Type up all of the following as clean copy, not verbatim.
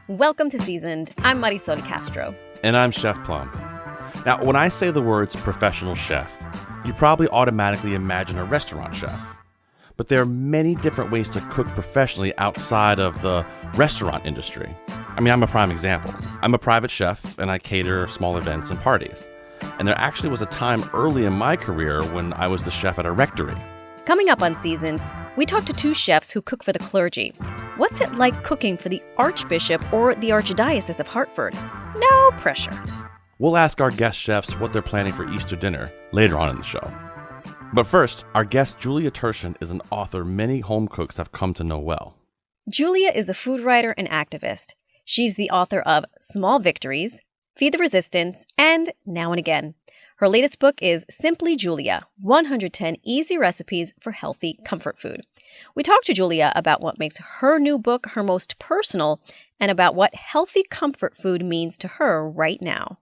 Welcome to Seasoned. I'm Marisol Castro. And I'm Chef Plum. Now, when I say the words professional chef, you probably automatically imagine a restaurant chef. But there are many different ways to cook professionally outside of the restaurant industry. I mean, I'm a prime example. I'm a private chef and I cater small events and parties. And there actually was a time early in my career when I was the chef at a rectory. Coming up on Seasoned, we talk to two chefs who cook for the clergy. What's it like cooking for the Archbishop or the Archdiocese of Hartford? No pressure. We'll ask our guest chefs what they're planning for Easter dinner later on in the show. But first, our guest Julia Turshen is an author many home cooks have come to know well. Julia is a food writer and activist. She's the author of Small Victories, Feed the Resistance, and Now and Again. Her latest book is Simply Julia, 110 Easy Recipes for Healthy Comfort Food. We talked to Julia about what makes her new book her most personal and about what healthy comfort food means to her right now.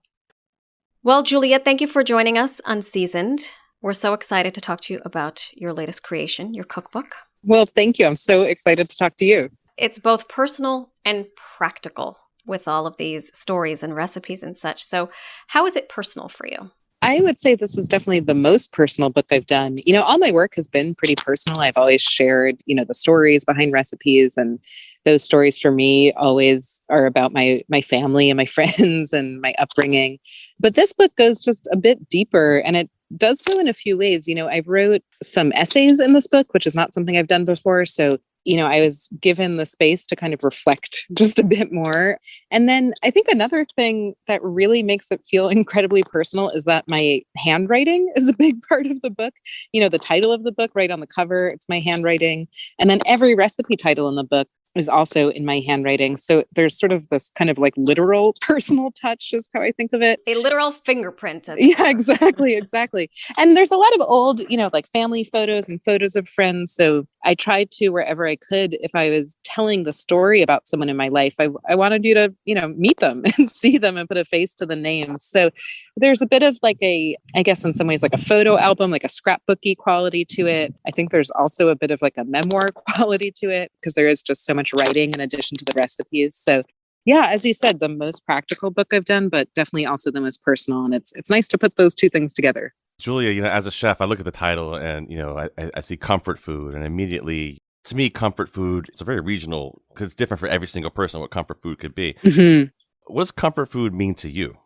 Well, Julia, thank you for joining us on Seasoned. We're so excited to talk to you about your latest creation, your cookbook. Well, thank you. I'm so excited to talk to you. It's both personal and practical with all of these stories and recipes and such. So how is it personal for you? I would say this is definitely the most personal book I've done. All my work has been pretty personal. I've always shared, the stories behind recipes, and those stories for me always are about my family and my friends and my upbringing. But this book goes just a bit deeper, and it does so in a few ways. I wrote some essays in this book, which is not something I've done before. So I was given the space to kind of reflect just a bit more. And then I think another thing that really makes it feel incredibly personal is that my handwriting is a big part of the book. The title of the book right on the cover, it's my handwriting. And then every recipe title in the book is also in my handwriting. So there's sort of this kind of like literal personal touch is how I think of it. A literal fingerprint. Yeah, exactly. And there's a lot of old, like family photos and photos of friends. So I tried to, wherever I could, if I was telling the story about someone in my life, I wanted you to, meet them and see them and put a face to the names. So there's a bit of like I guess in some ways like a photo album, like a scrapbooky quality to it. I think there's also a bit of like a memoir quality to it because there is just so much writing in addition to the recipes. So yeah, as you said, the most practical book I've done, but definitely also the most personal. And it's nice to put those two things together. Julia, as a chef, I look at the title and, I see comfort food, and immediately, to me, comfort food, it's a very regional, because it's different for every single person what comfort food could be. Mm-hmm. What does comfort food mean to you?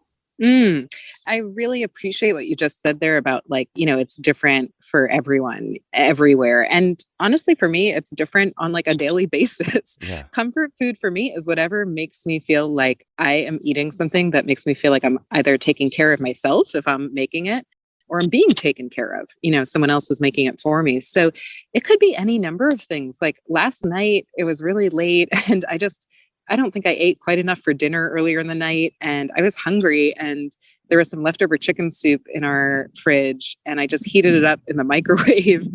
I really appreciate what you just said there about it's different for everyone, everywhere. And honestly, for me, it's different on like a daily basis. Yeah. Comfort food for me is whatever makes me feel like I am eating something that makes me feel like I'm either taking care of myself if I'm making it, or I'm being taken care of, someone else is making it for me. So it could be any number of things. Like last night, it was really late and I don't think I ate quite enough for dinner earlier in the night, and I was hungry, and there was some leftover chicken soup in our fridge, and I just heated it up in the microwave.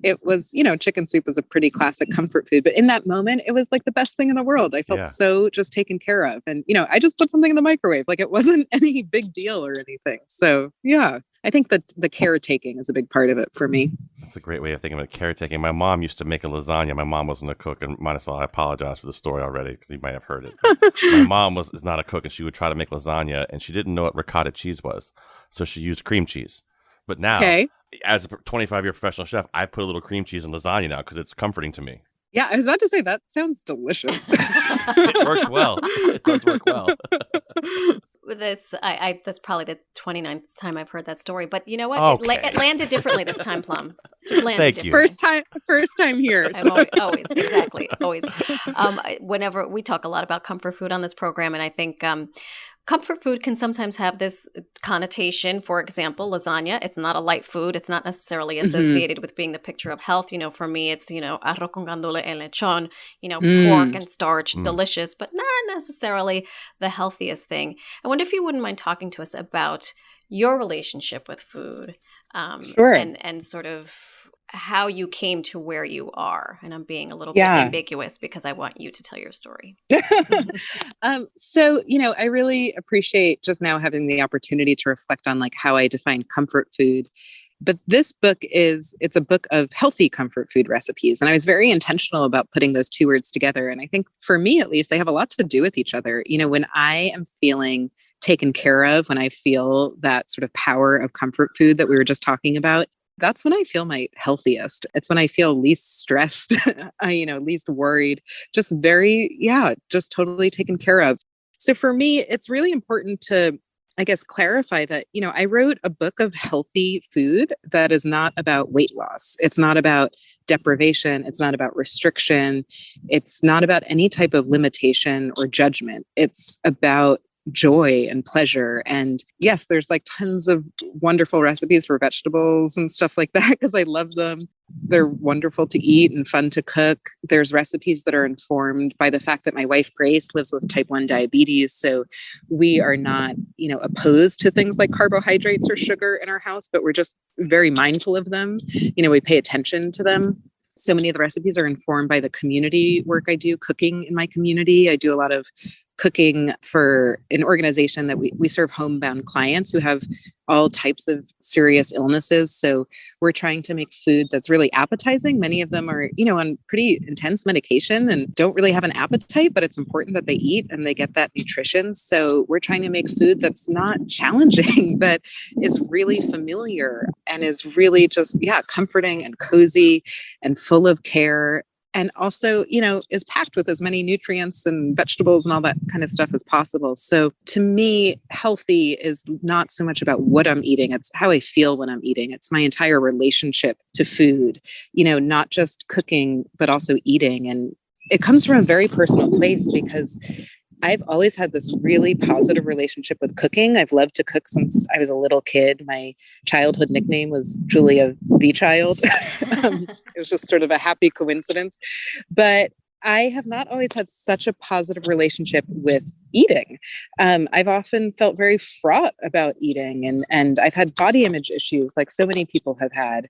It was, chicken soup is a pretty classic comfort food, but in that moment, it was like the best thing in the world. I felt so just taken care of. And, I just put something in the microwave. Like it wasn't any big deal or anything. So yeah, I think that the caretaking is a big part of it for me. That's a great way of thinking about caretaking. My mom used to make a lasagna. My mom wasn't a cook, and I apologize for the story already because you might have heard it. My mom is not a cook, and she would try to make lasagna, and she didn't know what ricotta cheese was, so she used cream cheese. But now, as a 25-year professional chef, I put a little cream cheese in lasagna now because it's comforting to me. Yeah, I was about to say that sounds delicious. It works well. It does work well. With this, that's probably the 29th time I've heard that story. But you know what? Okay. It landed differently this time, Plum. Just landed Thank differently. you. First time here. So. Always, exactly, always. Whenever we talk a lot about comfort food on this program, and I think comfort food can sometimes have this connotation. For example, lasagna, it's not a light food. It's not necessarily associated with being the picture of health. For me, it's, arroz con gandules and lechon, pork and starch, delicious, but not necessarily the healthiest thing. I wonder if you wouldn't mind talking to us about your relationship with food Sure. and sort of how you came to where you are. And I'm being a little bit ambiguous because I want you to tell your story. So, I really appreciate just now having the opportunity to reflect on like how I define comfort food. But this book it's a book of healthy comfort food recipes. And I was very intentional about putting those two words together. And I think for me, at least, they have a lot to do with each other. When I am feeling taken care of, when I feel that sort of power of comfort food that we were just talking about, that's when I feel my healthiest. It's when I feel least stressed, least worried, just just totally taken care of. So for me, it's really important to, I guess, clarify that, I wrote a book of healthy food that is not about weight loss. It's not about deprivation. It's not about restriction. It's not about any type of limitation or judgment. It's about joy and pleasure. And yes, there's like tons of wonderful recipes for vegetables and stuff like that because I love them. They're wonderful to eat and fun to cook. There's recipes that are informed by the fact that my wife, Grace, lives with type 1 diabetes. So we are not, opposed to things like carbohydrates or sugar in our house, but we're just very mindful of them. We pay attention to them. So many of the recipes are informed by the community work I do, cooking in my community. I do a lot of cooking for an organization that we serve homebound clients who have all types of serious illnesses. So we're trying to make food that's really appetizing. Many of them are, on pretty intense medication and don't really have an appetite, but it's important that they eat and they get that nutrition. So we're trying to make food that's not challenging, that is really familiar and is really just, comforting and cozy and full of care. And also, is packed with as many nutrients and vegetables and all that kind of stuff as possible. So to me, healthy is not so much about what I'm eating. It's how I feel when I'm eating. It's my entire relationship to food, not just cooking, but also eating. And it comes from a very personal place because I've always had this really positive relationship with cooking. I've loved to cook since I was a little kid. My childhood nickname was Julia the Child. It was just sort of a happy coincidence. But I have not always had such a positive relationship with eating. I've often felt very fraught about eating and I've had body image issues like so many people have had.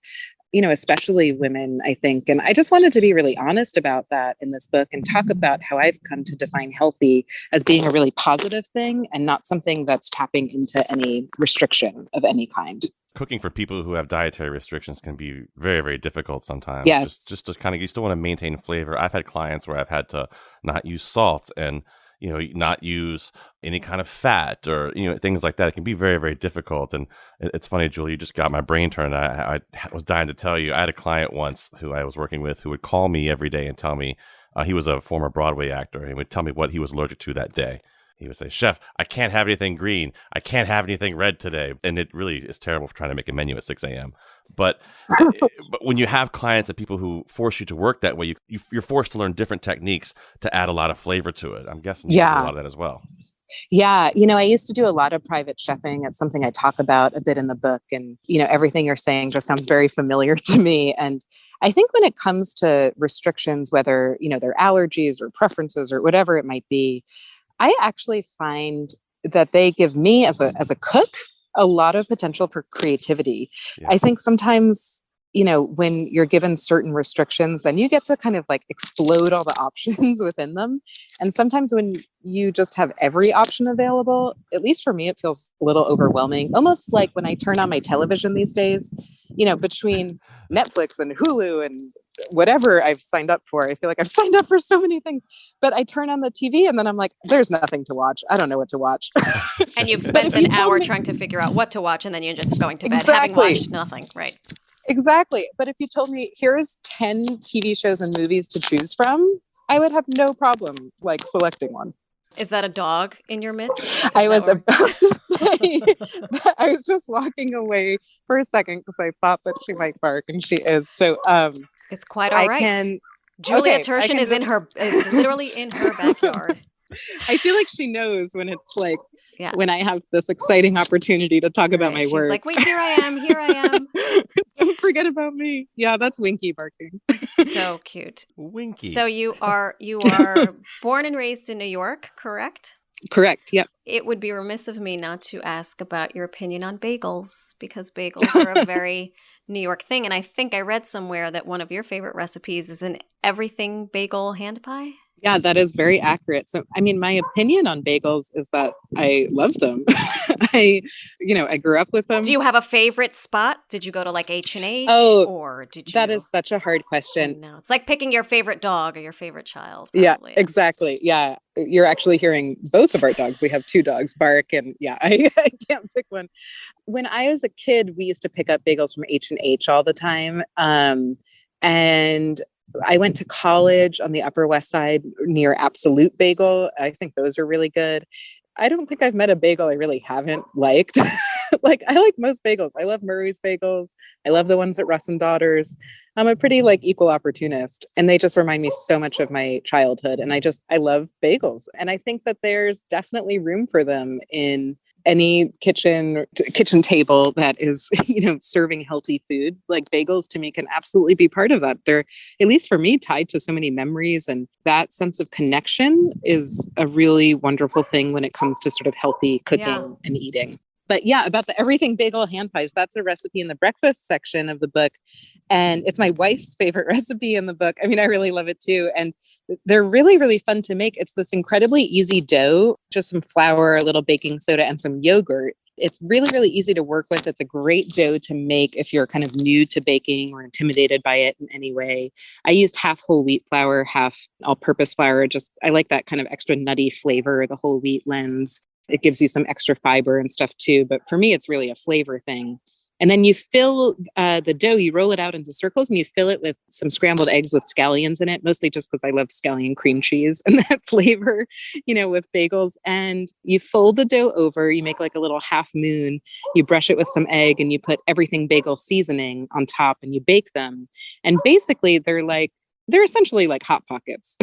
Especially women, I think. And I just wanted to be really honest about that in this book and talk about how I've come to define healthy as being a really positive thing and not something that's tapping into any restriction of any kind. Cooking for people who have dietary restrictions can be very, very difficult sometimes. Yes. Just to kind of, you still want to maintain flavor. I've had clients where I've had to not use salt and not use any kind of fat or, things like that. It can be very, very difficult. And it's funny, Julie, you just got my brain turned. I was dying to tell you, I had a client once who I was working with who would call me every day and tell me, he was a former Broadway actor. He would tell me what he was allergic to that day. He would say, "Chef, I can't have anything green. I can't have anything red today." And it really is terrible for trying to make a menu at 6 a.m. But when you have clients and people who force you to work that way, you're forced to learn different techniques to add a lot of flavor to it. I'm guessing you do a lot of that as well. Yeah. I used to do a lot of private chefing. It's something I talk about a bit in the book. And, everything you're saying just sounds very familiar to me. And I think when it comes to restrictions, whether, they're allergies or preferences or whatever it might be, I actually find that they give me as a cook a lot of potential for creativity. Yeah. I think sometimes, when you're given certain restrictions, then you get to kind of like explode all the options within them. And sometimes when you just have every option available, at least for me, it feels a little overwhelming. Almost like when I turn on my television these days, between Netflix and Hulu and whatever I've signed up for. I feel like I've signed up for so many things, but I turn on the TV and then I'm like, there's nothing to watch. I don't know what to watch. And you've spent an hour trying to figure out what to watch and then you're just going to bed having watched nothing. Right. Exactly. But if you told me here's 10 TV shows and movies to choose from, I would have no problem like selecting one. Is that a dog in your midst? I was about to say that I was just walking away for a second because I thought that she might bark and she is. So it's quite all right. Julia Turshen is literally in her backyard. I feel like she knows when it's like, when I have this exciting opportunity to talk about my work. She's like, wait, here I am. Don't forget about me. Yeah, that's Winky barking. So cute. Winky. So you are born and raised in New York, correct? Correct, yep. It would be remiss of me not to ask about your opinion on bagels, because bagels are a very New York thing. And I think I read somewhere that one of your favorite recipes is an everything bagel hand pie. Yeah, that is very accurate. So, I mean, my opinion on bagels is that I love them. I grew up with them. Do you have a favorite spot? Did you go to like H&H or did you? That is such a hard question. No, it's like picking your favorite dog or your favorite child. Yeah, Probably. exactly. Yeah. You're actually hearing both of our dogs. We have 2 dogs bark, and I can't pick one. When I was a kid, we used to pick up bagels from H&H all the time. And I went to college on the Upper West Side near Absolute Bagel. I think those are really good. I don't think I've met a bagel I really haven't liked. Like, I like most bagels. I love Murray's bagels. I love the ones at Russ and Daughters. I'm a pretty equal opportunist, and they just remind me so much of my childhood. And I love bagels. And I think that there's definitely room for them in any kitchen table that is, serving healthy food. Like, bagels to me can absolutely be part of that. They're, at least for me, tied to so many memories, and that sense of connection is a really wonderful thing when it comes to sort of healthy cooking and eating. But yeah, about the everything bagel hand pies, that's a recipe in the breakfast section of the book. And it's my wife's favorite recipe in the book. I mean, I really love it too. And they're really, really fun to make. It's this incredibly easy dough, just some flour, a little baking soda, and some yogurt. It's really, really easy to work with. It's a great dough to make if you're kind of new to baking or intimidated by it in any way. I used half whole wheat flour, half all-purpose flour. I like that kind of extra nutty flavor the whole wheat lends. It gives you some extra fiber and stuff too. But for me, it's really a flavor thing. And then you fill the dough, you roll it out into circles, and you fill it with some scrambled eggs with scallions in it, mostly just because I love scallion cream cheese and that flavor, with bagels. And you fold the dough over, you make like a little half moon, you brush it with some egg, and you put everything bagel seasoning on top, and you bake them. And basically they're essentially like Hot Pockets.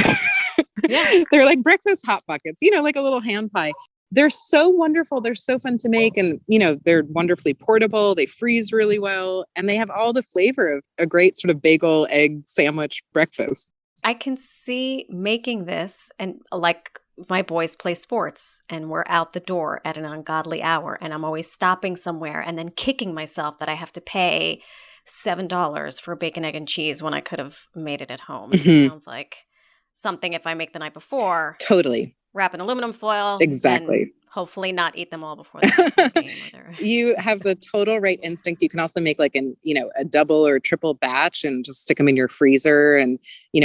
Yeah. They're like breakfast Hot Pockets, like a little hand pie. They're so wonderful. They're so fun to make. And, they're wonderfully portable. They freeze really well. And they have all the flavor of a great sort of bagel egg sandwich breakfast. I can see making this, and like my boys play sports and we're out the door at an ungodly hour, and I'm always stopping somewhere and then kicking myself that I have to pay $7 for bacon, egg, and cheese when I could have made it at home. Mm-hmm. It sounds like something if I make the night before. Totally. Wrap in aluminum foil. Exactly. Hopefully not eat them all before the game. You have the total right instinct. You can also make like a double or triple batch and just stick them in your freezer and,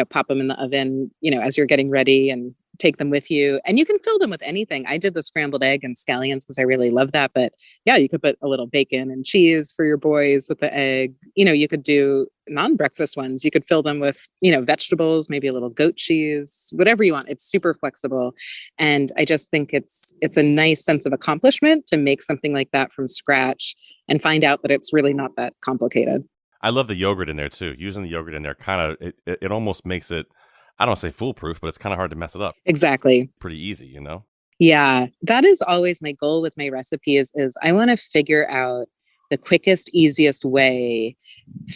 pop them in the oven, as you're getting ready, and take them with you. And you can fill them with anything. I did the scrambled egg and scallions because I really love that. But yeah, you could put a little bacon and cheese for your boys with the egg. You could do non-breakfast ones. You could fill them with, vegetables, maybe a little goat cheese, whatever you want. It's super flexible. And I just think it's a nice sense of accomplishment to make something like that from scratch and find out that it's really not that complicated. I love the yogurt in there too. Using the yogurt in there it almost makes it, I don't say foolproof, but it's kind of hard to mess it up. Exactly. Pretty easy, Yeah, that is always my goal with my recipes is I want to figure out the quickest, easiest way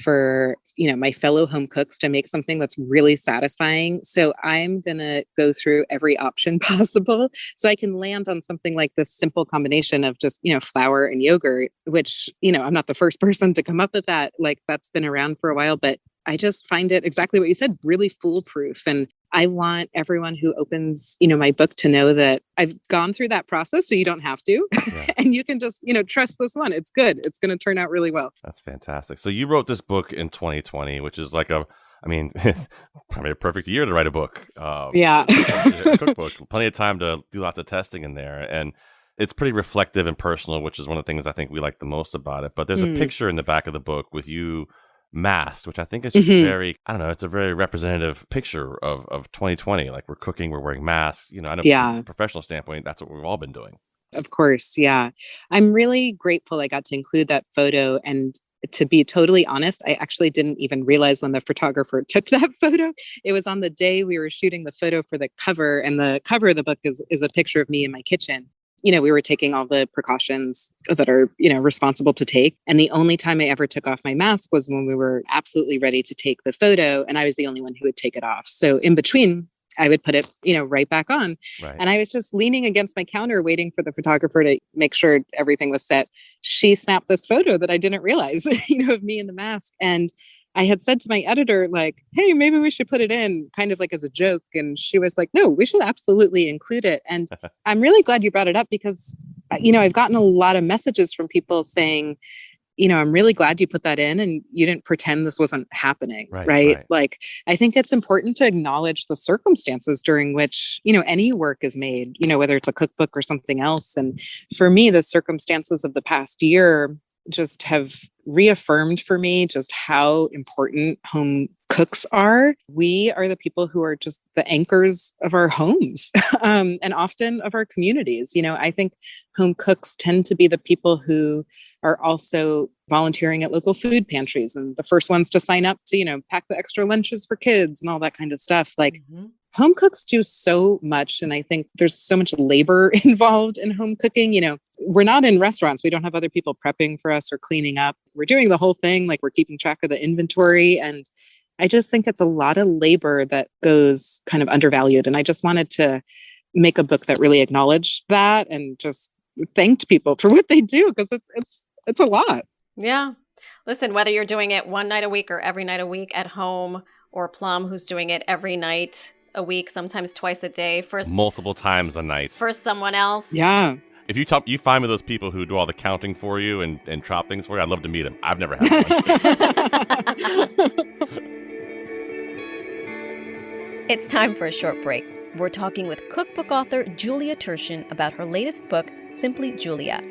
for, my fellow home cooks to make something that's really satisfying. So I'm going to go through every option possible so I can land on something like this simple combination of just, flour and yogurt, which, I'm not the first person to come up with that. Like, that's been around for a while, but I just find it exactly what you said, really foolproof. And I want everyone who opens, my book to know that I've gone through that process so you don't have to. Yeah. And you can just, trust this one. It's good. It's going to turn out really well. That's fantastic. So you wrote this book in 2020, which is like probably a perfect year to write a book. Yeah. A cookbook. Plenty of time to do lots of testing in there. And it's pretty reflective and personal, which is one of the things I think we like the most about it. But there's a picture in the back of the book with you masked, which I think is just very, I don't know, it's a very representative picture of 2020. Like, we're cooking, we're wearing masks. I know from a professional standpoint, that's what we've all been doing. Of course. Yeah. I'm really grateful I got to include that photo. And to be totally honest, I actually didn't even realize when the photographer took that photo. It was on the day we were shooting the photo for the cover. And the cover of the book is a picture of me in my kitchen. We were taking all the precautions that are, responsible to take. And the only time I ever took off my mask was when we were absolutely ready to take the photo. And I was the only one who would take it off. So in between, I would put it, right back on. Right. And I was just leaning against my counter, waiting for the photographer to make sure everything was set. She snapped this photo that I didn't realize, of me in the mask. And I had said to my editor, like, hey, maybe we should put it in kind of like as a joke. And she was like, no, we should absolutely include it. And I'm really glad you brought it up because I've gotten a lot of messages from people saying, I'm really glad you put that in and you didn't pretend this wasn't happening, right? Like, I think it's important to acknowledge the circumstances during which, any work is made, whether it's a cookbook or something else. And for me, the circumstances of the past year just have reaffirmed for me just how important home cooks are. We are the people who are just the anchors of our homes and often of our communities. I think home cooks tend to be the people who are also volunteering at local food pantries and the first ones to sign up to, pack the extra lunches for kids and all that kind of stuff. Like, home cooks do so much. And I think there's so much labor involved in home cooking. We're not in restaurants. We don't have other people prepping for us or cleaning up. We're doing the whole thing. Like, we're keeping track of the inventory. And I just think it's a lot of labor that goes kind of undervalued. And I just wanted to make a book that really acknowledged that and just thanked people for what they do, because it's a lot. Yeah. Listen, whether you're doing it one night a week or every night a week at home, or Plum, who's doing it every night a week, sometimes twice a day, for multiple times a night for someone else. Yeah. If you find me those people who do all the counting for you and chop things for you, I'd love to meet them. I've never had one. It's time for a short break. We're talking with cookbook author Julia Turshen about her latest book, Simply Julia.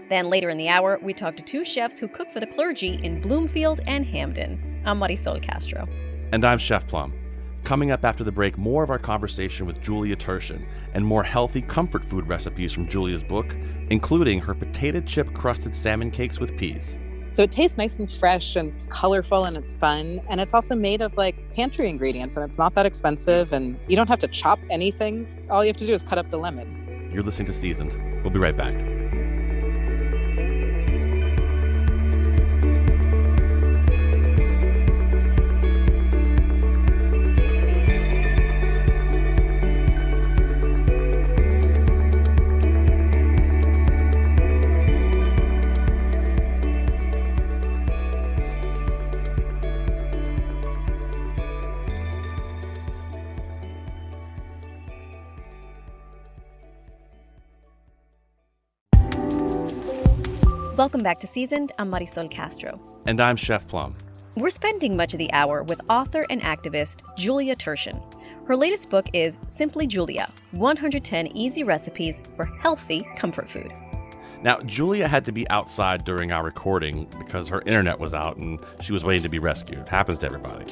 Then later in the hour, we talk to two chefs who cook for the Clergy in Bloomfield and Hamden. I'm Marisol Castro. And I'm Chef Plum. Coming up after the break, more of our conversation with Julia Turshen and more healthy comfort food recipes from Julia's book, including her potato chip crusted salmon cakes with peas. So it tastes nice and fresh and it's colorful and it's fun. And it's also made of like pantry ingredients and it's not that expensive and you don't have to chop anything. All you have to do is cut up the lemon. You're listening to Seasoned. We'll be right back. Welcome back to Seasoned. I'm Marisol Castro. And I'm Chef Plum. We're spending much of the hour with author and activist Julia Turshen. Her latest book is Simply Julia, 110 Easy Recipes for Healthy Comfort Food. Now, Julia had to be outside during our recording because her internet was out and she was waiting to be rescued. Happens to everybody.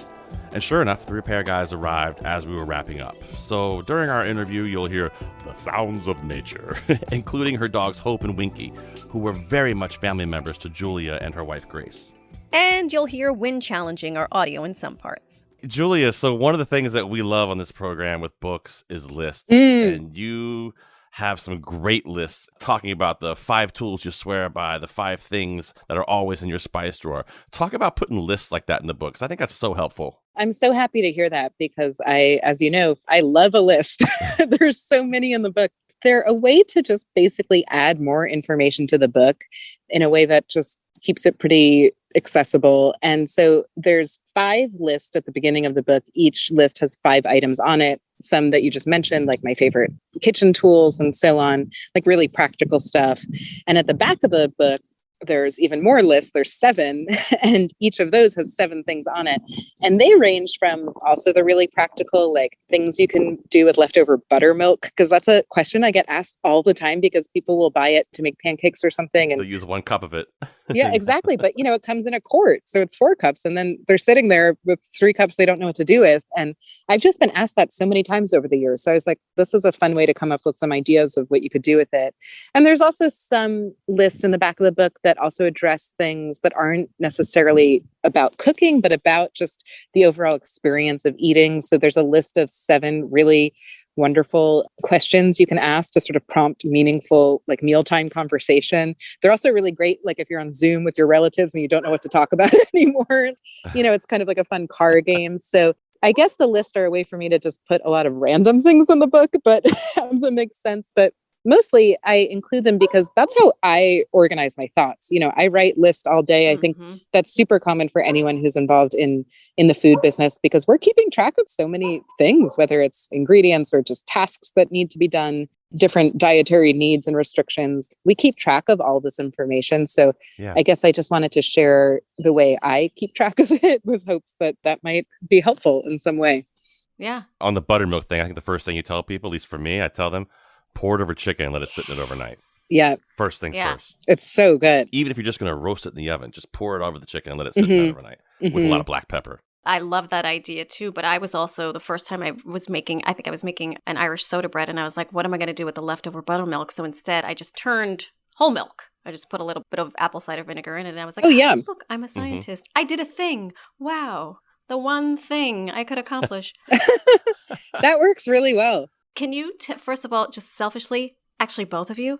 And sure enough, the repair guys arrived as we were wrapping up. So during our interview, you'll hear the sounds of nature, including her dogs Hope and Winky, who were very much family members to Julia and her wife Grace. And you'll hear wind challenging our audio in some parts. Julia, so one of the things that we love on this program with books is lists. And you have some great lists talking about the 5 tools you swear by, the 5 things that are always in your spice drawer. Talk about putting lists like that in the books. I think that's so helpful. I'm so happy to hear that because as you know, I love a list. There's so many in the book. They're a way to just basically add more information to the book in a way that just keeps it pretty accessible. And so there's 5 lists at the beginning of the book. Each list has 5 items on it. Some that you just mentioned, like my favorite kitchen tools and so on, like really practical stuff. And at the back of the book, there's even more lists. There's 7, and each of those has 7 things on it. And they range from also the really practical, like things you can do with leftover buttermilk, because that's a question I get asked all the time because people will buy it to make pancakes or something. And they'll use 1 cup of it. Yeah, exactly. But, it comes in a quart. So it's 4 cups. And then they're sitting there with 3 cups they don't know what to do with. And I've just been asked that so many times over the years. So I was like, this is a fun way to come up with some ideas of what you could do with it. And there's also some lists in the back of the book that also address things that aren't necessarily about cooking, but about just the overall experience of eating. So there's a list of 7 really wonderful questions you can ask to sort of prompt meaningful, like mealtime conversation. They're also really great, like if you're on Zoom with your relatives and you don't know what to talk about anymore. It's kind of like a fun card game. So I guess the lists are a way for me to just put a lot of random things in the book, but have them make sense. But mostly I include them because that's how I organize my thoughts. I write lists all day. I think that's super common for anyone who's involved in the food business because we're keeping track of so many things, whether it's ingredients or just tasks that need to be done. different dietary needs and restrictions. We keep track of all this information. So I guess I just wanted to share the way I keep track of it with hopes that that might be helpful in some way. Yeah. On the buttermilk thing, I think the first thing you tell people, at least for me, I tell them, pour it over chicken and let it sit in it overnight. Yeah. First things first. It's so good. Even if you're just going to roast it in the oven, just pour it over the chicken and let it sit in it overnight with a lot of black pepper. I love that idea too, but I was also, the first time I was making an Irish soda bread, and I was like, what am I going to do with the leftover buttermilk? So instead, I just turned whole milk. I just put a little bit of apple cider vinegar in it, and I was like, oh yeah, look, I'm a scientist. I did a thing. Wow. The one thing I could accomplish. That works really well. Can you, first of all, just selfishly, actually both of you,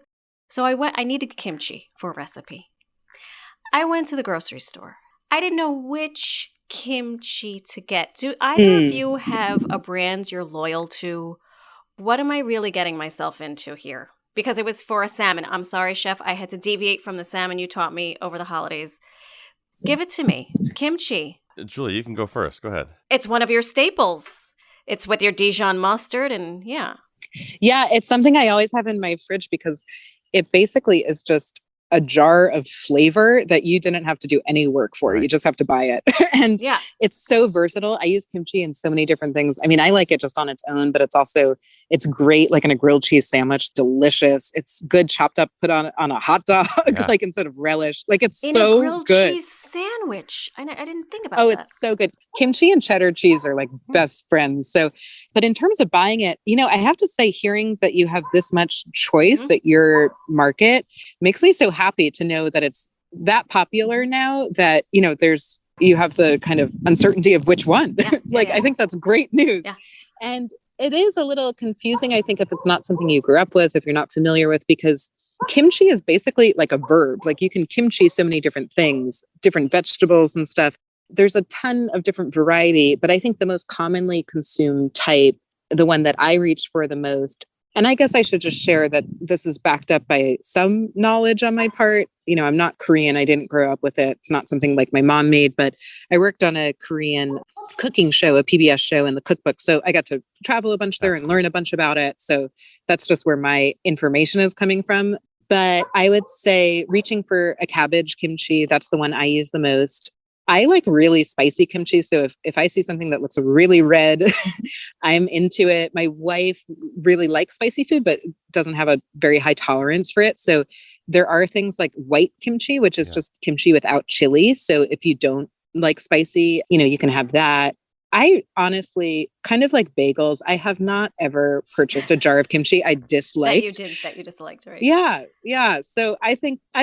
so I needed kimchi for a recipe. I went to the grocery store. I didn't know which kimchi to get. Do either of you have a brand you're loyal to? What am I really getting myself into here? Because it was for a salmon. I'm sorry, chef. I had to deviate from the salmon you taught me over the holidays. Give it to me. Kimchi. Julia, you can go first. Go ahead. It's one of your staples. It's with your Dijon mustard and Yeah, it's something I always have in my fridge because it basically is just a jar of flavor that you didn't have to do any work for. Right. You just have to buy it. And it's so versatile. I use kimchi in so many different things. I mean, I like it just on its own, but it's great like in a grilled cheese sandwich, delicious. It's good chopped up, put on a hot dog, like instead of relish. Like it's in so a grilled good. Cheese sandwich. I didn't think about that. Oh, it's so good. Kimchi and cheddar cheese are like best friends. So, but in terms of buying it, I have to say hearing that you have this much choice at your market makes me so happy to know that it's that popular now that, you have the kind of uncertainty of which one. I think that's great news. Yeah. And it is a little confusing, I think, if it's not something you grew up with, if you're not familiar with, because kimchi is basically like a verb. Like you can kimchi so many different things, different vegetables and stuff. There's a ton of different variety, but I think the most commonly consumed type, the one that I reach for the most, and I guess I should just share that this is backed up by some knowledge on my part. I'm not Korean. I didn't grow up with it. It's not something like my mom made, but I worked on a Korean cooking show, a PBS show in the cookbook. So I got to travel a bunch there and learn a bunch about it. So that's just where my information is coming from. But I would say reaching for a cabbage kimchi, that's the one I use the most. I like really spicy kimchi. So if I see something that looks really red, I'm into it. My wife really likes spicy food, but doesn't have a very high tolerance for it. So there are things like white kimchi, which is just kimchi without chili. So if you don't like spicy, you can have that. I honestly kind of like bagels. I have not ever purchased a jar of kimchi I disliked. That you disliked, right? Yeah. So I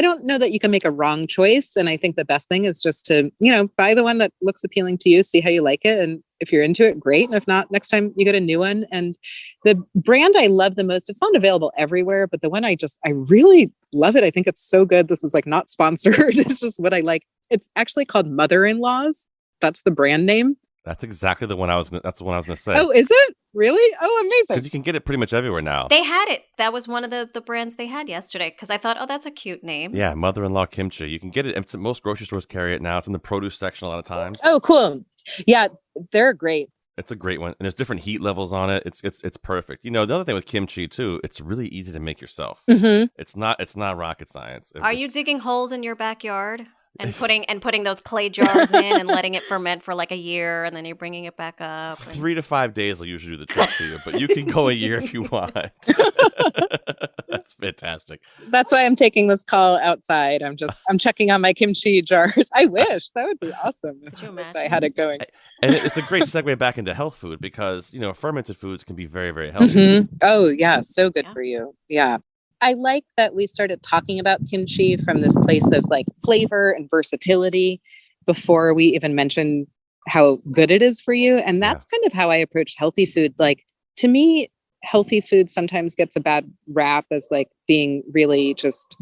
don't know that you can make a wrong choice. And I think the best thing is just to, buy the one that looks appealing to you, see how you like it. And if you're into it, great. And if not, next time you get a new one. And the brand I love the most, it's not available everywhere, but the one I really love it. I think it's so good. This is like not sponsored. It's just what I like. It's actually called Mother-in-Law's. That's the brand name. That's exactly the one that's the one I was going to say. Oh, is it? Really? Oh, amazing. Because you can get it pretty much everywhere now. They had it. That was one of the brands they had yesterday because I thought, that's a cute name. Yeah, Mother-in-Law kimchi. You can get it. Most grocery stores carry it now. It's in the produce section a lot of times. Oh, cool. Yeah, they're great. It's a great one. And there's different heat levels on it. It's perfect. The other thing with kimchi too, it's really easy to make yourself. Mm-hmm. It's not rocket science. Are you digging holes in your backyard? And putting those clay jars in and letting it ferment for like a year, and then you're bringing it back up. 3 to 5 days will usually do the trick to you, but you can go a year if you want. That's fantastic. That's why I'm taking this call outside. I'm checking on my kimchi jars. I wish that would be awesome. Could you imagine? If I had it going. And it's a great segue back into health food because fermented foods can be very, very healthy. Mm-hmm. Oh yeah, so good for you. Yeah. I like that we started talking about kimchi from this place of like flavor and versatility before we even mentioned how good it is for you. And that's kind of how I approach healthy food. Like to me, healthy food sometimes gets a bad rap as like being really just,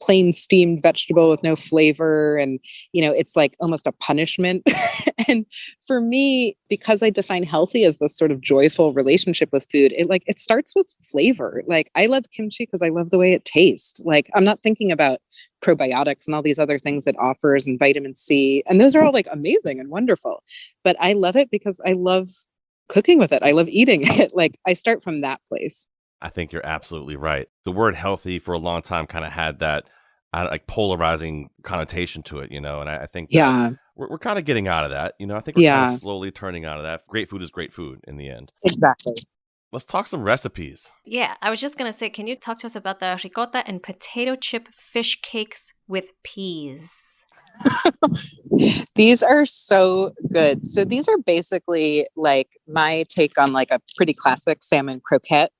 plain steamed vegetable with no flavor. And, it's like almost a punishment. And for me, because I define healthy as this sort of joyful relationship with food, it starts with flavor. Like I love kimchi because I love the way it tastes. Like I'm not thinking about probiotics and all these other things it offers and vitamin C. And those are all like amazing and wonderful. But I love it because I love cooking with it. I love eating it. Like I start from that place. I think you're absolutely right. The word healthy for a long time kind of had that like polarizing connotation to it, and I think that we're kind of getting out of that. I think we're kind of slowly turning out of that. Great food is great food in the end. Exactly. Let's talk some recipes. Yeah, I was just going to say, can you talk to us about the ricotta and potato chip fish cakes with peas? These are so good. So these are basically like my take on like a pretty classic salmon croquette.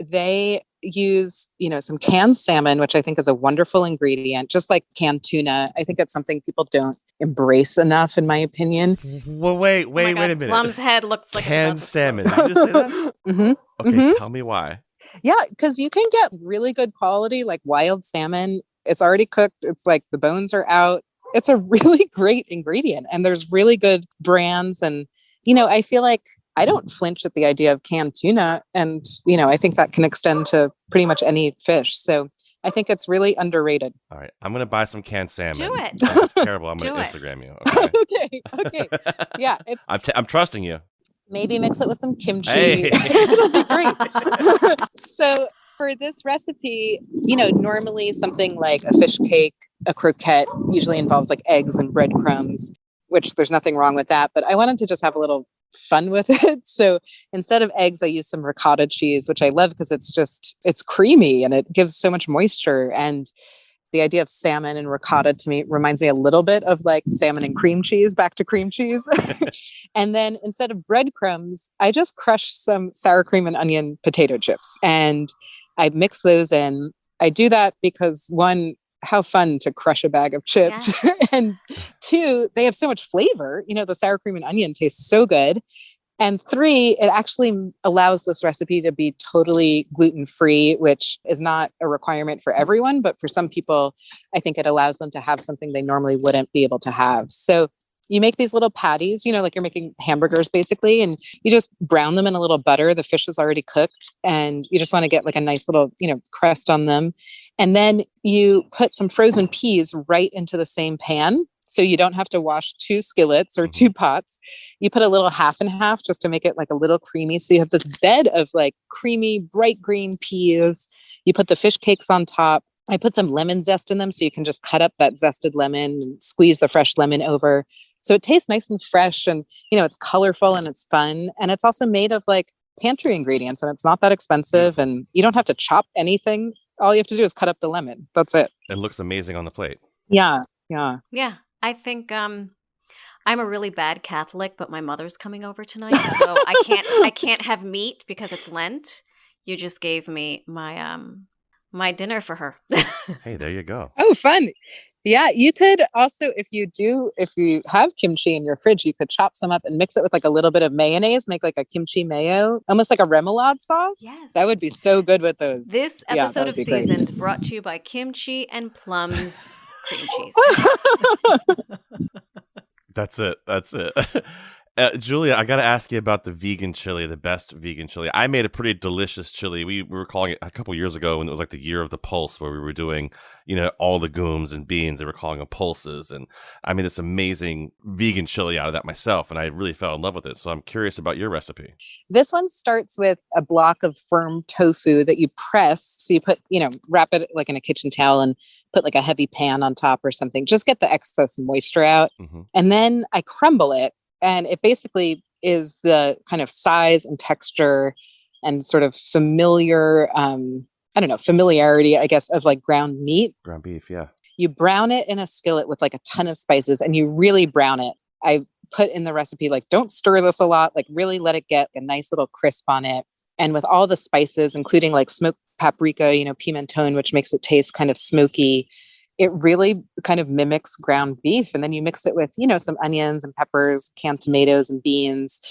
They use, some canned salmon, which I think is a wonderful ingredient, just like canned tuna. I think it's something people don't embrace enough, in my opinion. Well, wait a minute. Plum's head looks like canned salmon. Did you just say that? Mm-hmm. Okay, Tell me why. Yeah, because you can get really good quality, like wild salmon. It's already cooked. It's like the bones are out. It's a really great ingredient. And there's really good brands. And, I feel like I don't flinch at the idea of canned tuna. And, I think that can extend to pretty much any fish. So I think it's really underrated. All right. I'm going to buy some canned salmon. Do it. If it's terrible. I'm going to Instagram you. Okay. Yeah. I'm trusting you. Maybe mix it with some kimchi. Hey. It'll be great. So for this recipe, normally something like a fish cake, a croquette usually involves like eggs and breadcrumbs, which there's nothing wrong with that. But I wanted to just have a little fun with it. So instead of eggs, I use some ricotta cheese, which I love because it's creamy and it gives so much moisture. And the idea of salmon and ricotta to me reminds me a little bit of like salmon and cream cheese, back to cream cheese. And then instead of breadcrumbs, I just crush some sour cream and onion potato chips and I mix those in. I do that because one, how fun to crush a bag of chips. Yes. And two, they have so much flavor. The sour cream and onion tastes so good. And three, it actually allows this recipe to be totally gluten-free, which is not a requirement for everyone. But for some people, I think it allows them to have something they normally wouldn't be able to have. So you make these little patties, like you're making hamburgers basically, and you just brown them in a little butter. The fish is already cooked and you just want to get like a nice little, crust on them. And then you put some frozen peas right into the same pan. So you don't have to wash two skillets or two pots. You put a little half and half just to make it like a little creamy. So you have this bed of like creamy, bright green peas. You put the fish cakes on top. I put some lemon zest in them. So you can just cut up that zested lemon and squeeze the fresh lemon over. So it tastes nice and fresh and, it's colorful and it's fun. And it's also made of like pantry ingredients and it's not that expensive and you don't have to chop anything. All you have to do is cut up the lemon. That's it. It looks amazing on the plate. Yeah. Yeah. I think I'm a really bad Catholic, but my mother's coming over tonight. So I can't have meat because it's Lent. You just gave me my dinner for her. Hey, there you go. Oh, fun. Yeah, you could also, if you have kimchi in your fridge, you could chop some up and mix it with like a little bit of mayonnaise, make like a kimchi mayo, almost like a remoulade sauce. Yes. That would be so good with those. This episode of Seasoned brought to you by Kimchi and Plum's cream cheese. That's it. Julia, I got to ask you about the vegan chili, the best vegan chili. I made a pretty delicious chili. We were calling it a couple years ago when it was like the year of the pulse, where we were doing, all the legumes and beans. They were calling them pulses. And I made this amazing vegan chili out of that myself. And I really fell in love with it. So I'm curious about your recipe. This one starts with a block of firm tofu that you press. So you put, wrap it like in a kitchen towel and put like a heavy pan on top or something. Just get the excess moisture out. Mm-hmm. And then I crumble it. And it basically is the kind of size and texture and sort of familiarity, I guess, of like ground meat. Ground beef, yeah. You brown it in a skillet with like a ton of spices and you really brown it. I put in the recipe, like, don't stir this a lot, like really let it get a nice little crisp on it. And with all the spices, including like smoked paprika, pimentone, which makes it taste kind of smoky, it really kind of mimics ground beef. And then you mix it with, some onions and peppers, canned tomatoes and beans.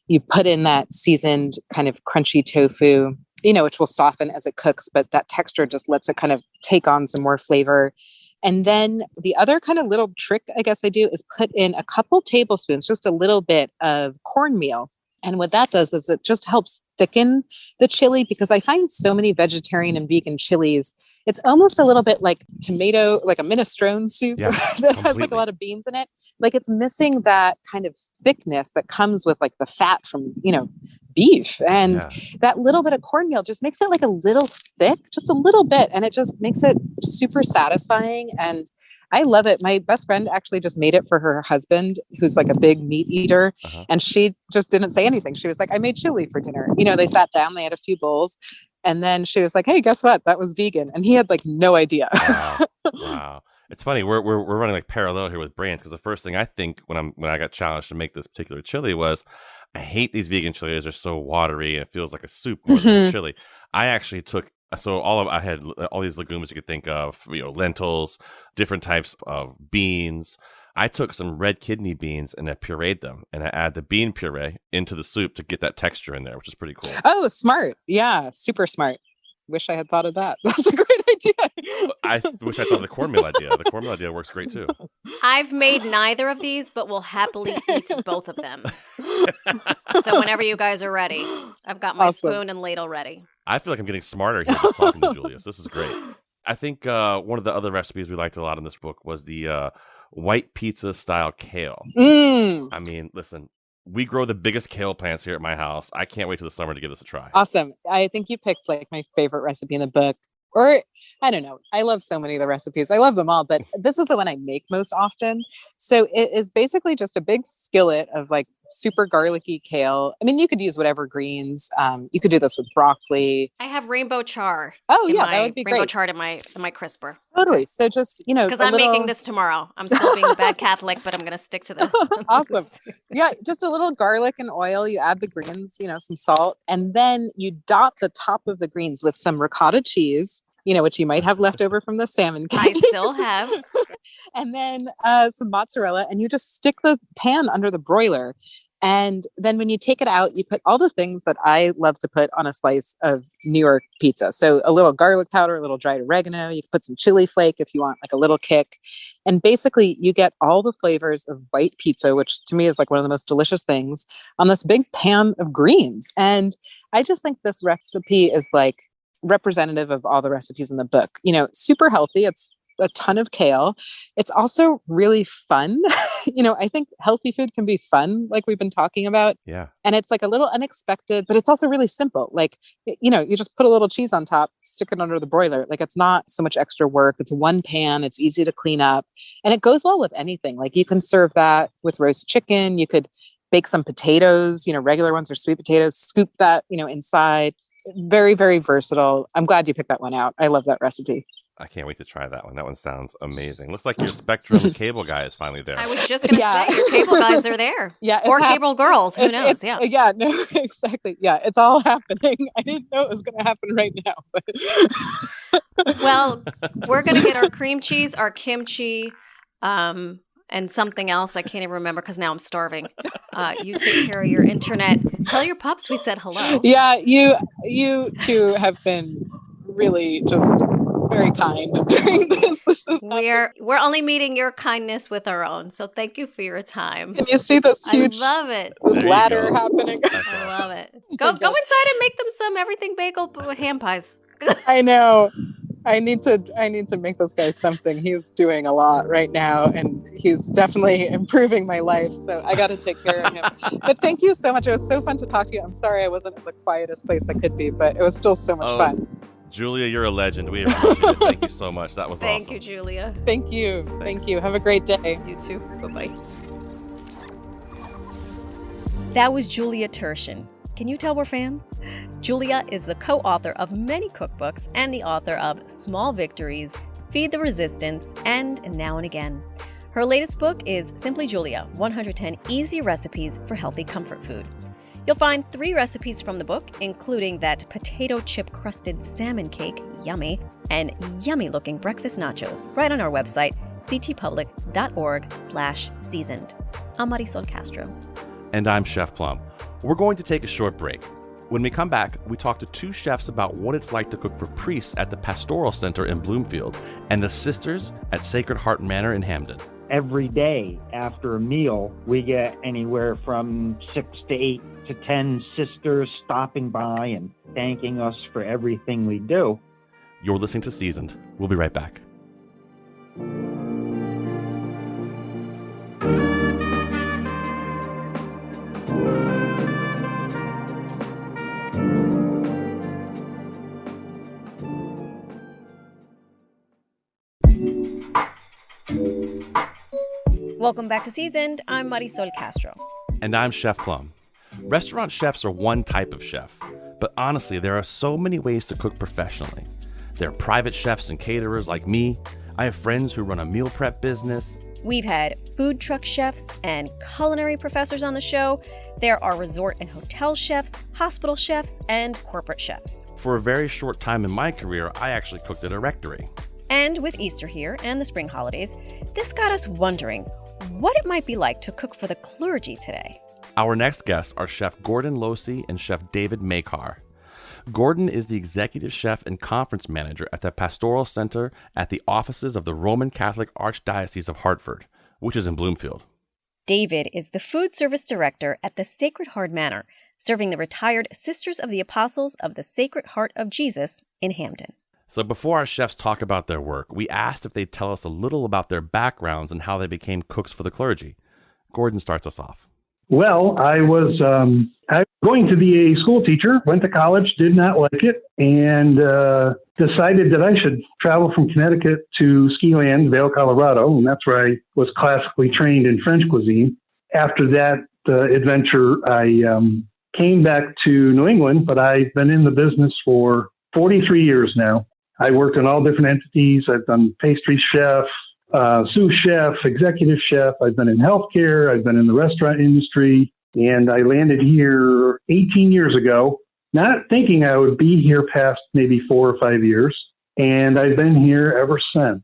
You put in that seasoned kind of crunchy tofu, which will soften as it cooks, but that texture just lets it kind of take on some more flavor. And then the other kind of little trick, I guess I do, is put in a couple tablespoons, just a little bit of cornmeal. And what that does is it just helps thicken the chili, because I find so many vegetarian and vegan chilies, It's almost a little bit like tomato, like a minestrone soup that has like a lot of beans in it. Like it's missing that kind of thickness that comes with like the fat from, beef. And that little bit of cornmeal just makes it like a little thick, just a little bit. And it just makes it super satisfying. And I love it. My best friend actually just made it for her husband, who's like a big meat eater. And she just didn't say anything. She was like, I made chili for dinner. They sat down, they had a few bowls. And then she was like, hey, guess what? That was vegan. And he had like no idea. Wow. It's funny. We're running like parallel here with brands, because the first thing I think when I got challenged to make this particular chili was, I hate these vegan chilies. They're so watery and it feels like a soup more than a chili. I actually took I had all these legumes you could think of, lentils, different types of beans. I took some red kidney beans and I pureed them, and I add the bean puree into the soup to get that texture in there, which is pretty cool. Oh, smart. Yeah, super smart. Wish I had thought of that. That's a great idea. I wish I thought of the cornmeal idea. The cornmeal idea works great too. I've made neither of these, but will happily eat both of them. So whenever you guys are ready, I've got my spoon and ladle ready. I feel like I'm getting smarter here just talking to Julia. So this is great. I think one of the other recipes we liked a lot in this book was the white pizza style kale. I mean, listen, we grow the biggest kale plants here at my house. I can't wait till the summer to give this a try. Awesome. I think you picked like my favorite recipe in the book. Or I don't know. I love so many of the recipes. I love them all, but this is the one I make most often. So it is basically just a big skillet of like super garlicky kale. I mean, you could use whatever greens. You could do this with broccoli. I have rainbow char. Oh yeah, that would be rainbow great. char in my crisper. Totally. So just, because I'm making this tomorrow. I'm still being a bad Catholic, but I'm going to stick to the. Awesome. Yeah, just a little garlic and oil. You add the greens, some salt, and then you dot the top of the greens with some ricotta cheese, which you might have left over from the salmon cake. I still have. And then some mozzarella, and you just stick the pan under the broiler. And then when you take it out, you put all the things that I love to put on a slice of New York pizza. So a little garlic powder, a little dried oregano. You can put some chili flake if you want like a little kick. And basically you get all the flavors of white pizza, which to me is like one of the most delicious things, on this big pan of greens. And I just think this recipe is like representative of all the recipes in the book. Super healthy. It's a ton of kale. It's also really fun. I think healthy food can be fun, like we've been talking about. Yeah. And it's like a little unexpected, but it's also really simple. Like, you just put a little cheese on top, stick it under the broiler. Like it's not so much extra work. It's one pan. It's easy to clean up, and it goes well with anything. Like you can serve that with roast chicken. You could bake some potatoes, regular ones or sweet potatoes, scoop that, inside. Very, very versatile. I'm glad you picked that one out. I love that recipe. I can't wait to try that one. That one sounds amazing. Looks like your Spectrum cable guy is finally there. I was just going to say, your cable guys are there. Yeah. Or cable girls. Who knows? Yeah. Yeah, no, exactly. Yeah, it's all happening. I didn't know it was going to happen right now. But... Well, we're going to get our cream cheese, our kimchi, and something else. I can't even remember because now I'm starving. You take care of your internet. Tell your pups we said hello. Yeah, you two have been really just very kind during this. We're only meeting your kindness with our own. So thank you for your time. Can you see this huge? I love it. This ladder happening. I love it. Go inside and make them some everything bagel ham pies. I know. I need to make this guy something. He's doing a lot right now, and he's definitely improving my life. So I got to take care of him. But thank you so much. It was so fun to talk to you. I'm sorry I wasn't in the quietest place I could be, but it was still so much fun. Julia, you're a legend. We appreciate it. Thank you so much. That was awesome. Thank you, Julia. Thank you. Thanks. Thank you. Have a great day. You too. Bye-bye. That was Julia Turshen. Can you tell we're fans? Julia is the co-author of many cookbooks and the author of Small Victories, Feed the Resistance, and Now and Again. Her latest book is Simply Julia, 110 Easy Recipes for Healthy Comfort Food. You'll find 3 recipes from the book, including that potato chip crusted salmon cake, yummy, and yummy looking breakfast nachos, right on our website, ctpublic.org/seasoned. I'm Marisol Castro. And I'm Chef Plum. We're going to take a short break. When we come back, we talk to 2 chefs about what it's like to cook for priests at the Pastoral Center in Bloomfield and the sisters at Sacred Heart Manor in Hamden. Every day after a meal, we get anywhere from 6 to 8 to 10 sisters stopping by and thanking us for everything we do. You're listening to Seasoned. We'll be right back. Welcome back to Seasoned. I'm Marisol Castro. And I'm Chef Plum. Restaurant chefs are one type of chef, but honestly, there are so many ways to cook professionally. There are private chefs and caterers like me. I have friends who run a meal prep business. We've had food truck chefs and culinary professors on the show. There are resort and hotel chefs, hospital chefs, and corporate chefs. For a very short time in my career, I actually cooked at a rectory. And with Easter here and the spring holidays, this got us wondering what it might be like to cook for the clergy today. Our next guests are Chef Gordon Losey and Chef David Makar. Gordon is the executive chef and conference manager at the Pastoral Center at the offices of the Roman Catholic Archdiocese of Hartford, which is in Bloomfield. David is the food service director at the Sacred Heart Manor, serving the retired Sisters of the Apostles of the Sacred Heart of Jesus in Hamden. So before our chefs talk about their work, we asked if they'd tell us a little about their backgrounds and how they became cooks for the clergy. Gordon starts us off. Well, I was going to be a school teacher, went to college, did not like it, and decided that I should travel from Connecticut to ski land, Vail, Colorado, and that's where I was classically trained in French cuisine. After that adventure, I came back to New England, but I've been in the business for 43 years now. I worked in all different entities. I've done pastry chef, sous chef, executive chef. I've been in healthcare. I've been in the restaurant industry. And I landed here 18 years ago, not thinking I would be here past maybe 4 or 5 years. And I've been here ever since.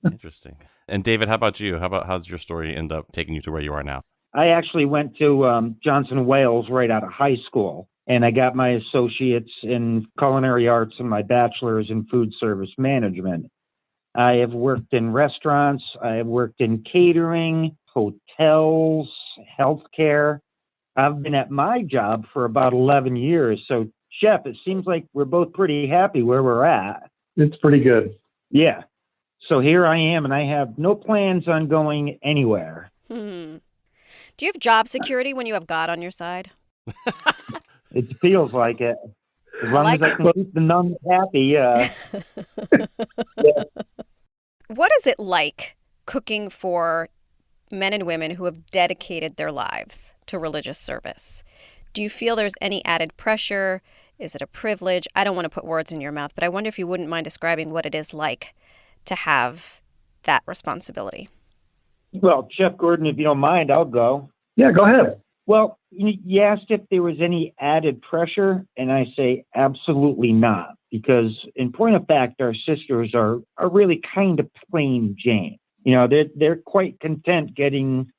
Interesting. And David, how about you? How's your story end up taking you to where you are now? I actually went to Johnson Wales right out of high school, and I got my associates in culinary arts and my bachelor's in food service management. I have worked in restaurants. I have worked in catering, hotels, healthcare. I've been at my job for about 11 years. So, Chef, it seems like we're both pretty happy where we're at. It's pretty good. Yeah. So here I am, and I have no plans on going anywhere. Do you have job security when you have God on your side? It feels like it. As long as I can keep the nuns happy, yeah. What is it like cooking for men and women who have dedicated their lives to religious service? Do you feel there's any added pressure? Is it a privilege? I don't want to put words in your mouth, but I wonder if you wouldn't mind describing what it is like to have that responsibility. Well, Chef Gordon, if you don't mind, I'll go. Yeah, go ahead. Well, you asked if there was any added pressure, and I say absolutely not, because in point of fact, our sisters are really kind of plain Jane. You know, they're quite content getting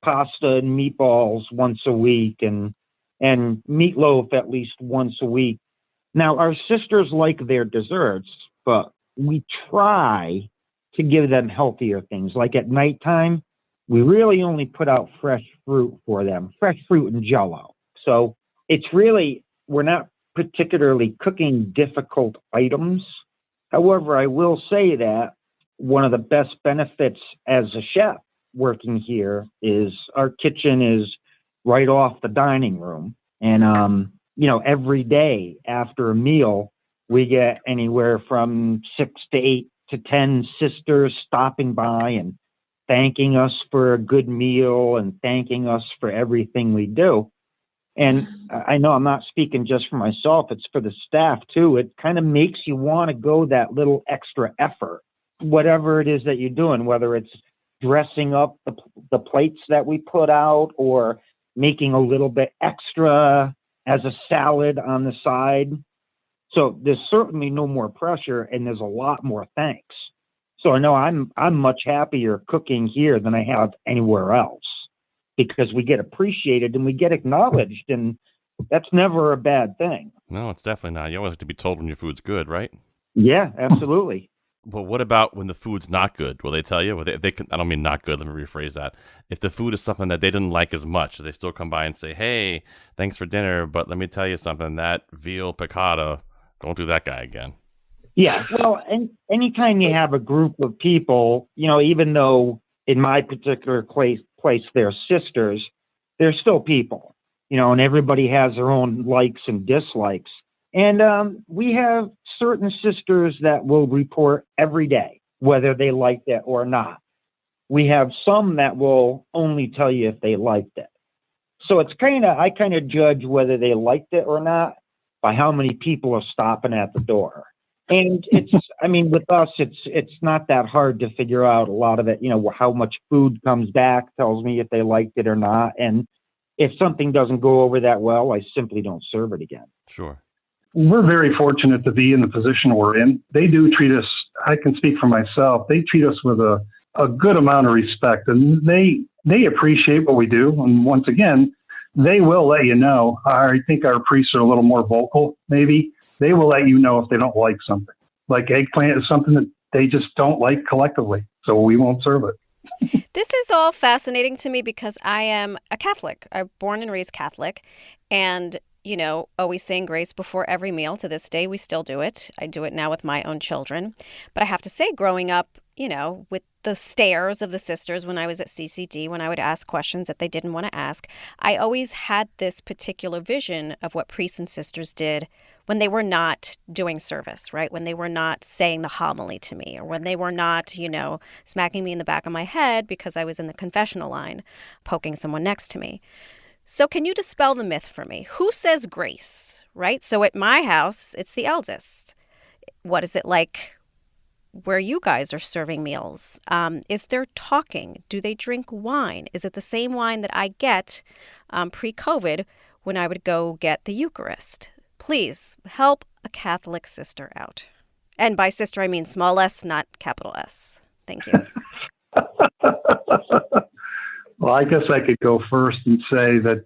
pasta and meatballs once a week and meatloaf at least once a week. Now, our sisters like their desserts, but we try to give them healthier things. Like at nighttime, we really only put out fresh fruit for them, fresh fruit and Jell-O. So it's really, we're not particularly cooking difficult items. However, I will say that one of the best benefits as a chef working here is our kitchen is right off the dining room. And, every day after a meal, we get anywhere from 6 to 8 to 10 sisters stopping by and thanking us for a good meal and thanking us for everything we do. And I know I'm not speaking just for myself, it's for the staff too. It kind of makes you want to go that little extra effort, whatever it is that you're doing, whether it's dressing up the plates that we put out or making a little bit extra as a salad on the side. So there's certainly no more pressure and there's a lot more thanks. So I know I'm much happier cooking here than I have anywhere else because we get appreciated and we get acknowledged, and that's never a bad thing. No, it's definitely not. You always have to be told when your food's good, right? Yeah, absolutely. But what about when the food's not good? Will they tell you? I don't mean not good. Let me rephrase that. If the food is something that they didn't like as much, they still come by and say, "Hey, thanks for dinner, but let me tell you something. That veal piccata, don't do that guy again." Yeah, well, and anytime you have a group of people, even though in my particular place they're sisters, they're still people, and everybody has their own likes and dislikes. And we have certain sisters that will report every day, whether they liked it or not. We have some that will only tell you if they liked it. So I kind of judge whether they liked it or not by how many people are stopping at the door. And with us, it's not that hard to figure out a lot of it. How much food comes back tells me if they liked it or not. And if something doesn't go over that well, I simply don't serve it again. Sure. We're very fortunate to be in the position we're in. They do treat us, I can speak for myself, they treat us with a good amount of respect, and they appreciate what we do. And once again, they will let you know. I think our priests are a little more vocal, maybe. They will let you know if they don't like something. Like eggplant is something that they just don't like collectively, so we won't serve it. This is all fascinating to me because I am a Catholic. I'm born and raised Catholic, and always saying grace before every meal. To this day, we still do it. I do it now with my own children. But I have to say, growing up, with the stares of the sisters when I was at CCD, when I would ask questions that they didn't want to ask, I always had this particular vision of what priests and sisters did when they were not doing service, right? When they were not saying the homily to me, or when they were not, smacking me in the back of my head because I was in the confessional line, poking someone next to me. So can you dispel the myth for me? Who says grace, right? So at my house, it's the eldest. What is it like where you guys are serving meals? Is there talking? Do they drink wine? Is it the same wine that I get pre-COVID when I would go get the Eucharist? Please help a Catholic sister out. And by sister, I mean small s, not capital S. Thank you. Well, I guess I could go first and say that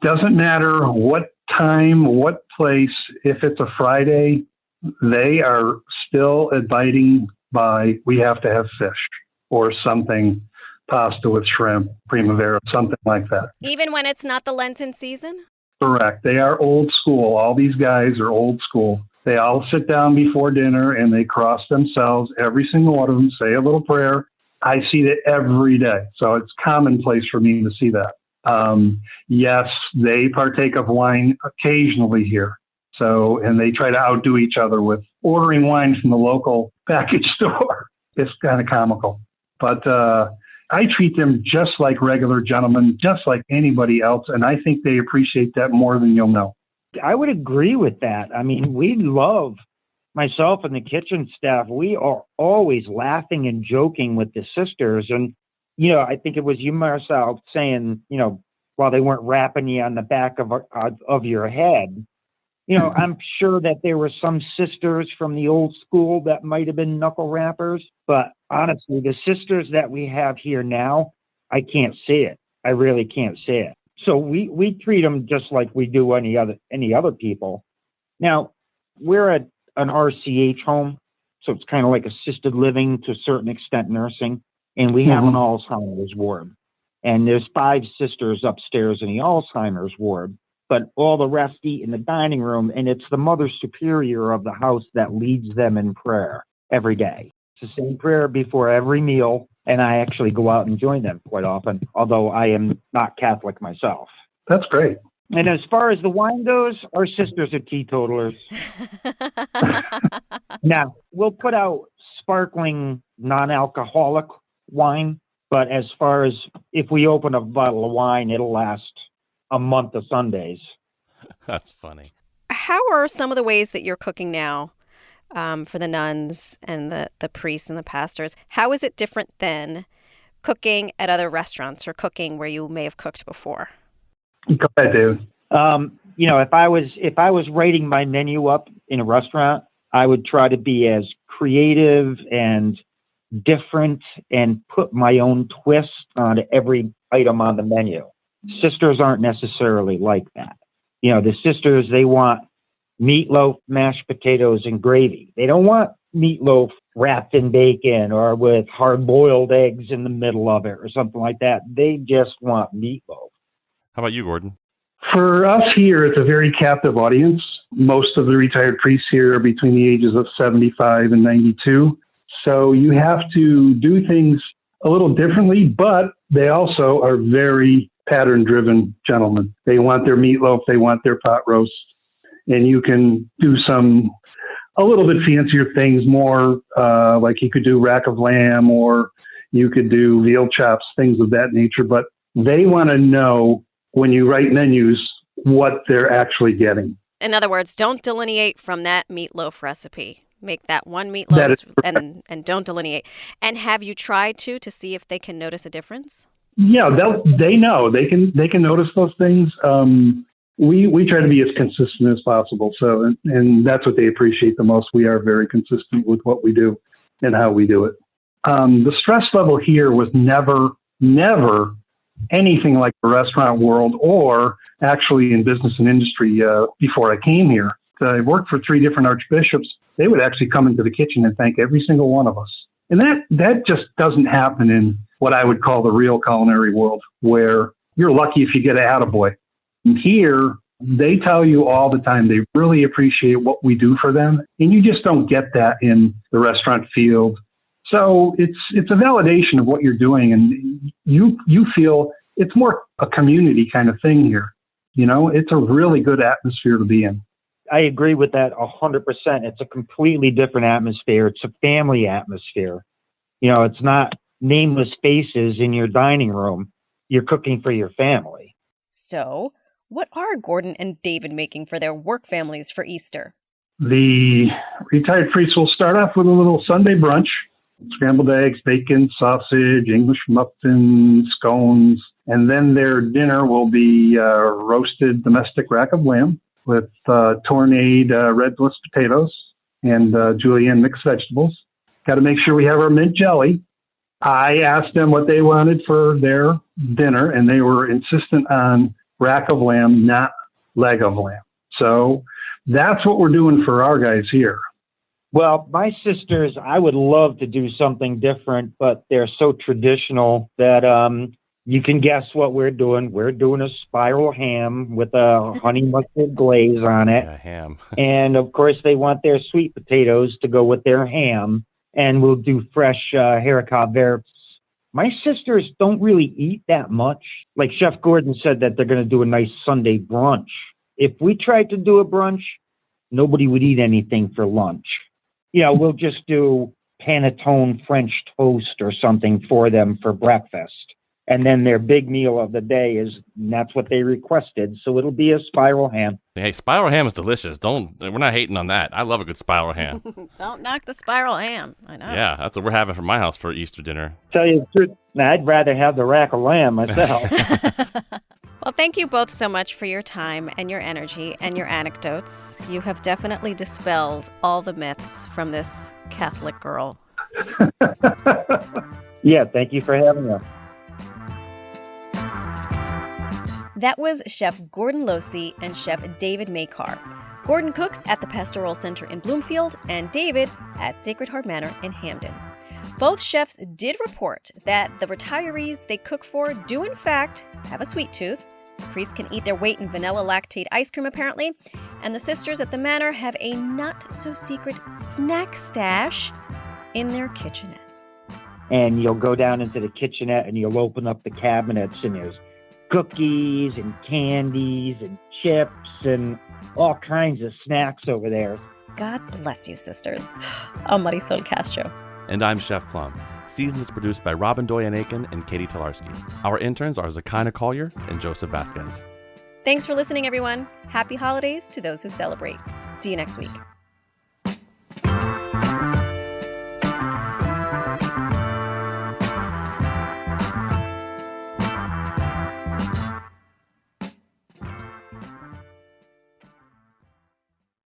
doesn't matter what time, what place, if it's a Friday, they are still abiding by we have to have fish or something, pasta with shrimp, primavera, something like that. Even when it's not the Lenten season? Correct. They are old school. All these guys are old school. They all sit down before dinner and they cross themselves, every single one of them, say a little prayer. I see that every day. So it's commonplace for me to see that. Yes, they partake of wine occasionally here. So, and they try to outdo each other with ordering wine from the local package store. It's kind of comical. But I treat them just like regular gentlemen, just like anybody else. And I think they appreciate that more than you'll know. I would agree with that. We love, myself and the kitchen staff, we are always laughing and joking with the sisters. And, I think it was you, Marcel, saying, while they weren't rapping you on the back of your head, I'm sure that there were some sisters from the old school that might have been knuckle rappers. But honestly, the sisters that we have here now, I can't see it. I really can't see it. So we treat them just like we do any other people. Now, we're at an RCH home, so it's kind of like assisted living, to a certain extent nursing, and we have an Alzheimer's ward. And there's 5 sisters upstairs in the Alzheimer's ward, but all the rest eat in the dining room, and it's the Mother Superior of the house that leads them in prayer every day. It's the same prayer before every meal, and I actually go out and join them quite often, although I am not Catholic myself. That's great. And as far as the wine goes, our sisters are teetotalers. Now, we'll put out sparkling, non-alcoholic wine, but as far as if we open a bottle of wine, it'll last a month of Sundays. That's funny. How are some of the ways that you're cooking now for the nuns and the priests and the pastors? How is it different than cooking at other restaurants or cooking where you may have cooked before? Go ahead, Dave. If I was writing my menu up in a restaurant, I would try to be as creative and different and put my own twist on every item on the menu. Sisters aren't necessarily like that. The sisters, they want meatloaf, mashed potatoes, and gravy. They don't want meatloaf wrapped in bacon or with hard-boiled eggs in the middle of it or something like that. They just want meatloaf. How about you, Gordon? For us here, it's a very captive audience. Most of the retired priests here are between the ages of 75 and 92. So you have to do things a little differently, but they also are very pattern-driven gentlemen. They want their meatloaf, they want their pot roast, and you can do a little bit fancier things, more like you could do rack of lamb, or you could do veal chops, things of that nature. But they want to know when you write menus what they're actually getting. In other words, don't delineate from that meatloaf recipe. Make that one meatloaf and don't delineate. And have you tried to see if they can notice a difference? Yeah, they know. They can notice those things. We try to be as consistent as possible. So, and that's what they appreciate the most. We are very consistent with what we do and how we do it. The stress level here was never anything like the restaurant world or actually in business and industry before I came here. I worked for 3 different archbishops. They would actually come into the kitchen and thank every single one of us. And that just doesn't happen in what I would call the real culinary world, where you're lucky if you get an attaboy. And here, they tell you all the time they really appreciate what we do for them. And you just don't get that in the restaurant field. So it's a validation of what you're doing. And you feel it's more a community kind of thing here. You know, it's a really good atmosphere to be in. I agree with that 100%. It's a completely different atmosphere. It's a family atmosphere. You know, it's not nameless faces in your dining room. You're cooking for your family. So, what are Gordon and David making for their work families for Easter? The retired priests will start off with a little Sunday brunch. Scrambled eggs, bacon, sausage, English muffins, scones. And then their dinner will be roasted domestic rack of lamb with tornade red bliss potatoes and julienne mixed vegetables. Got to make sure we have our mint jelly. I asked them what they wanted for their dinner, and they were insistent on rack of lamb, not leg of lamb. So that's what we're doing for our guys here. Well, my sisters, I would love to do something different, but they're so traditional that you can guess what we're doing. We're doing a spiral ham with a honey mustard glaze on it. Yeah, ham. And, of course, they want their sweet potatoes to go with their ham. And we'll do fresh haricot verts. My sisters don't really eat that much. Like Chef Gordon said that they're going to do a nice Sunday brunch. If we tried to do a brunch, nobody would eat anything for lunch. You know, we'll just do panettone French toast or something for them for breakfast. And then their big meal of the day and that's what they requested. So it'll be a spiral ham. Hey, spiral ham is delicious. We're not hating on that. I love a good spiral ham. Don't knock the spiral ham. I know. Yeah, that's what we're having for my house for Easter dinner. Tell you the truth, I'd rather have the rack of lamb myself. Well, thank you both so much for your time and your energy and your anecdotes. You have definitely dispelled all the myths from this Catholic girl. Yeah, thank you for having us. That was Chef Gordon Losey and Chef David Makar. Gordon cooks at the Pastoral Center in Bloomfield and David at Sacred Heart Manor in Hamden. Both chefs did report that the retirees they cook for do in fact have a sweet tooth. Priests can eat their weight in vanilla lactate ice cream apparently, and the sisters at the manor have a not-so-secret snack stash in their kitchenettes. And you'll go down into the kitchenette and you'll open up the cabinets and there's cookies and candies and chips and all kinds of snacks over there. God bless you, sisters. I'm Marisol Castro. And I'm Chef Plum. Season is produced by Robyn Doyon-Aitken and Catie Talarski. Our interns are Zakina Collier and Joseph Vasquez. Thanks for listening, everyone. Happy holidays to those who celebrate. See you next week.